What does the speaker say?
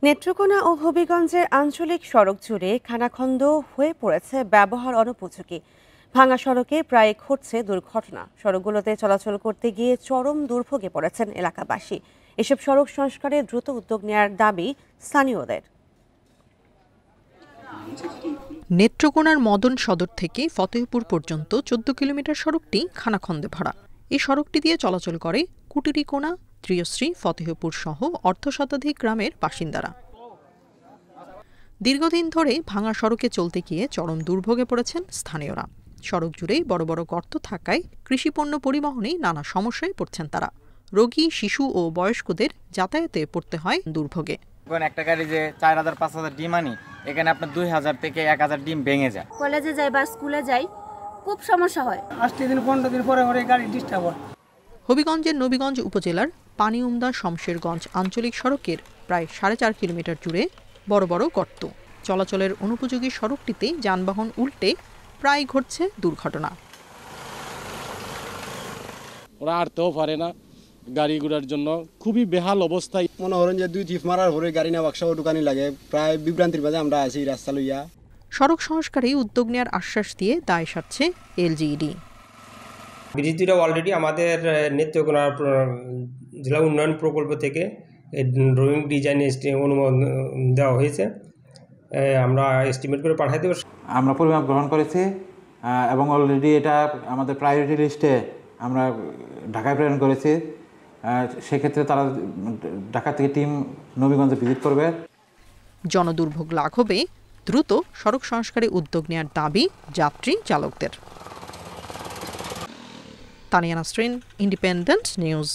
নেত্রকোনা ও হবিগঞ্জের আঞ্চলিক সড়ক জুড়ে খানাখন্দ হয়ে পড়েছে ব্যবহার অনুপযোগী। ভাঙা সড়কে প্রায় ঘটছে দুর্ঘটনা। সড়কগুলোতে চলাচল করতে গিয়ে চরম দুর্ভোগে পড়েছেন এলাকাবাসী। এসব সড়ক সংস্কারে দ্রুত উদ্যোগ নেওয়ার দাবি স্থানীয়দের। নেত্রকোনার মদন সদর থেকে ফতেহপুর পর্যন্ত ১৪ কিলোমিটার সড়কটি খানাখন্দে ভরা। এই সড়কটি দিয়ে চলাচল করে কুটিরিকোনা, ত্রিয়শ্রী, ফতেহপুর সহ অর্ধশতাধিক গ্রামের বাসিন্দারা। দীর্ঘদিন ধরে ভাঙা সড়কে চলতে গিয়ে চরম দুর্ভোগে পড়েছেন স্থানীয়রা। সড়ক জুড়েই বড় বড় গর্ত থাকায় কৃষিপণ্য পরিবহনে নানা সমস্যায় পড়ছেন তারা। রোগী, শিশু ও বয়স্কদের যাতায়াতে পড়তে হয় দুর্ভোগে। একটা গাড়ি যে ৪,০০০-৫,০০০ ডিম আনি, এখানে আপনার ২,০০০ থেকে ১,০০০ ডিম ভেঙে যায়। কলেজে যাই বা স্কুলে যাই, খুব সমস্যা হয়। ৮ দিন ১৫ দিন পরে গাড়ি ডিস্টার্ব হয়। হবিগঞ্জের নবীগঞ্জ উপজেলার পানিউমদা শমশেরগঞ্জ আঞ্চলিক সড়কের প্রায় ৪.৫ কিলোমিটার জুড়ে বড় বড় গর্ত। চলাচলের অনুপযোগী সড়কটিতে যানবাহন উল্টে প্রায় ঘটছে দুর্ঘটনা। ওরা হাঁটতেও পারে না, গাড়ি ঘোড়ার জন্য খুবই বেহাল অবস্থায়। মনে করেন যে ২ চিপ মারার পরে গাড়ি না বাক্সা দোকানি লাগে, প্রায় বিভ্রান্তির মাঝে আমরা আছি রাস্তা লইয়া। সড়ক সংস্কারে উদ্যোগ নেওয়ার আশ্বাস দিয়ে দায় সারছে এলজিইডি। ব্রিজ দুটো অলরেডি আমাদের নেত্রকোনা জেলা উন্নয়ন প্রকল্প থেকে ড্রয়িং ডিজাইন অনুমোদন দেওয়া হয়েছে। আমরা এস্টিমেট করে পাঠাই দেব। আমরা পরিমাপ গ্রহণ করেছি এবং অলরেডি এটা আমাদের প্রায়োরিটি লিস্টে আমরা ঢাকায় প্রেরণ করেছি। সেক্ষেত্রে তারা ঢাকা থেকে টিম নবীগঞ্জে ভিজিট করবে। জনদুর্ভোগ লাঘবে দ্রুত সড়ক সংস্কারে উদ্যোগ নেওয়ার দাবি যাত্রী চালকদের। Tania Nasrin, independent news.